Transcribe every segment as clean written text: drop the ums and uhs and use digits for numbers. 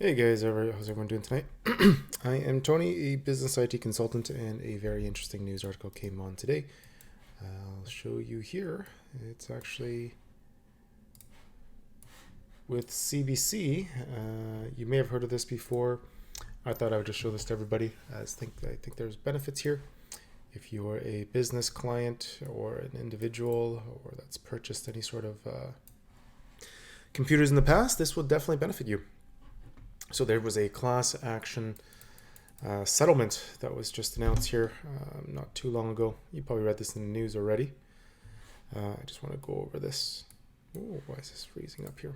Hey guys, how's everyone doing tonight? I am Tony, a business IT consultant, and a very interesting news article came on today. I'll show you here. It's actually with CBC. You may have heard of this before. I thought I would just show this to everybody. I think there's benefits here. If you are a business client or an individual or that's purchased any sort of computers in the past, this will definitely benefit you. So there was a class action settlement that was just announced here not too long ago. You probably read this in the news already. I just want to go over this. Oh, why is this freezing up here?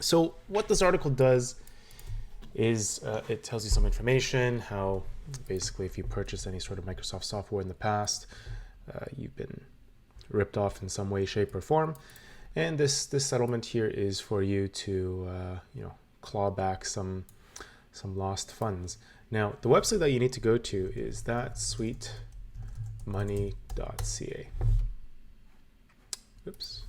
So what this article does is it tells you some information, how basically if you purchased any sort of Microsoft software in the past, you've been ripped off in some way, shape, or form. And this settlement here is for you to claw back some lost funds. Now, the website that you need to go to is thatsweetmoney.ca. Oops.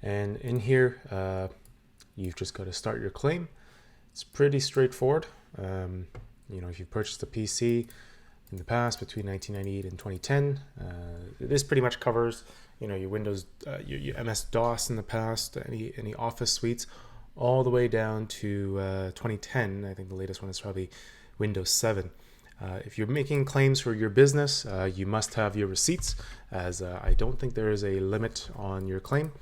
And in here, you've just got to start your claim. It's pretty straightforward. If you've purchased a PC in the past between 1998 and 2010, this pretty much covers your Windows, your MS-DOS in the past, any Office suites, all the way down to 2010. I think the latest one is probably Windows 7. If you're making claims for your business, you must have your receipts, as I don't think there is a limit on your claim.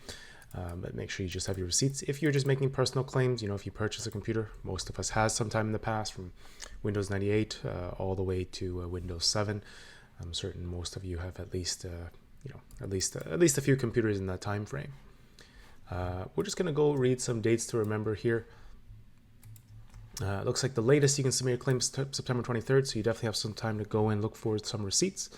But make sure you just have your receipts. If you're just making personal claims, if you purchase a computer, most of us has sometime in the past, from Windows 98 all the way to Windows 7. I'm certain most of you have at least a few computers in that time frame. We're just going to go read some dates to remember here. It looks like the latest you can submit your claims September 23rd, so you definitely have some time to go and look for some receipts.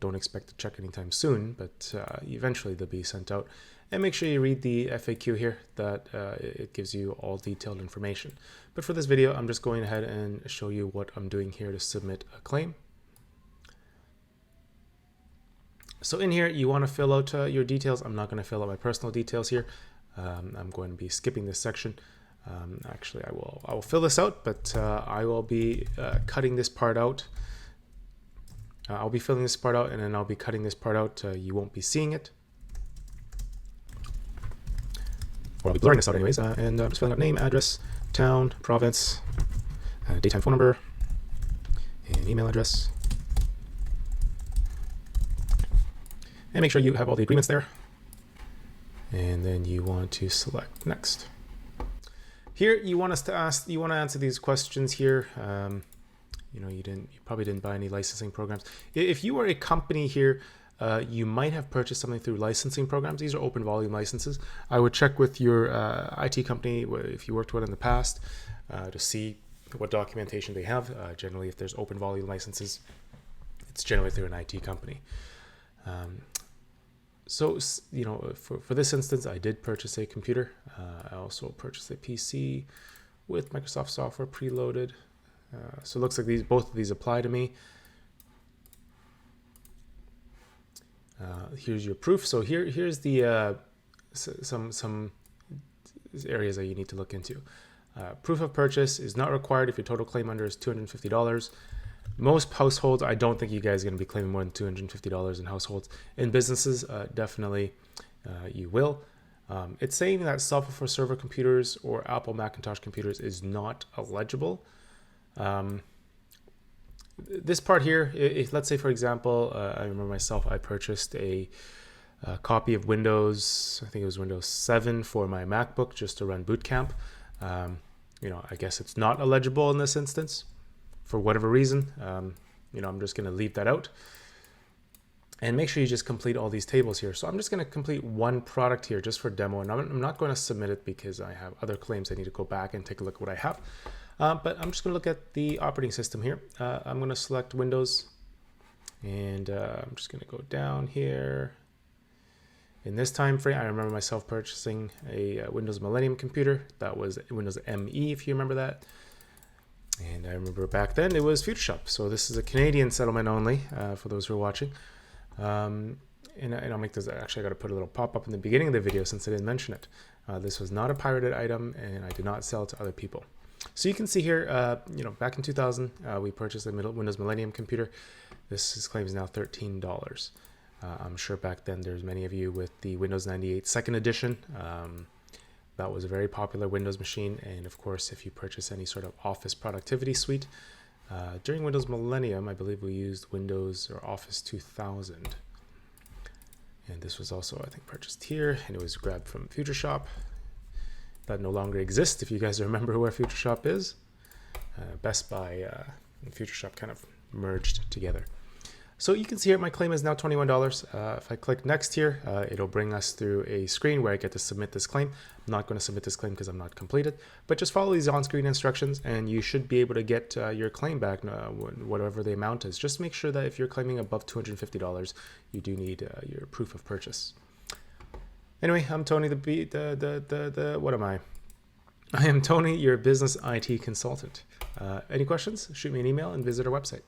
Don't expect a check anytime soon, but eventually they'll be sent out. And make sure you read the FAQ here, that it gives you all detailed information. But for this video, I'm just going ahead and show you what I'm doing here to submit a claim. So in here, you want to fill out your details. I'm not going to fill out my personal details here. I'm going to be skipping this section. Actually, I will fill this out, but I will be cutting this part out. I'll be filling this part out, and then I'll be cutting this part out. You won't be seeing it. Or I'll be blurring this out anyways. And I'm just filling out name, address, town, province, daytime phone number, and email address. And make sure you have all the agreements there. And then you want to select next. Here, you want to answer these questions here. You probably didn't buy any licensing programs. If you are a company here, you might have purchased something through licensing programs. These are open volume licenses. I would check with your IT company, if you worked with it in the past, to see what documentation they have. Generally, if there's open volume licenses, it's generally through an IT company. For this instance, I did purchase a computer. I also purchased a PC with Microsoft software preloaded. So it looks like both of these apply to me. Here's your proof. So here's the some areas that you need to look into. Proof of purchase is not required if your total claim under is $250. Most households, I don't think you guys are going to be claiming more than $250 in households. In businesses, definitely you will. It's saying that software for server computers or Apple Macintosh computers is not eligible. This part here, if let's say for example, I remember myself, I purchased a copy of Windows, I think it was Windows 7 for my MacBook just to run Boot Camp. I guess it's not eligible in this instance for whatever reason. I'm just going to leave that out. And make sure you just complete all these tables here. So I'm just going to complete one product here just for demo, and I'm not going to submit it because I have other claims I need to go back and take a look at what I have. But I'm just going to look at the operating system here. I'm going to select Windows, and I'm just going to go down here. In this time frame, I remember myself purchasing a Windows Millennium computer. That was Windows ME, if you remember that. And I remember back then it was Future Shop. So this is a Canadian settlement only, for those who are watching. and I'll make this, actually I got to put a little pop-up in the beginning of the video since I didn't mention it. This was not a pirated item, and I did not sell it to other people. So you can see here, back in 2000, we purchased a Windows Millennium computer. This claim is now $13. I'm sure back then there's many of you with the Windows 98 second edition. That was a very popular Windows machine. And of course, if you purchase any sort of Office productivity suite, during Windows Millennium, I believe we used Windows or Office 2000. And this was also, I think, purchased here, and it was grabbed from FutureShop. That no longer exists, if you guys remember where FutureShop is. Best Buy and FutureShop kind of merged together. So you can see here my claim is now $21. If I click next here, it'll bring us through a screen where I get to submit this claim. I'm not going to submit this claim because I'm not completed, but just follow these on-screen instructions and you should be able to get your claim back, whatever the amount is. Just make sure that if you're claiming above $250, you do need your proof of purchase. Anyway, I'm Tony, what am I? I am Tony, your business IT consultant. Any questions? Shoot me an email and visit our website.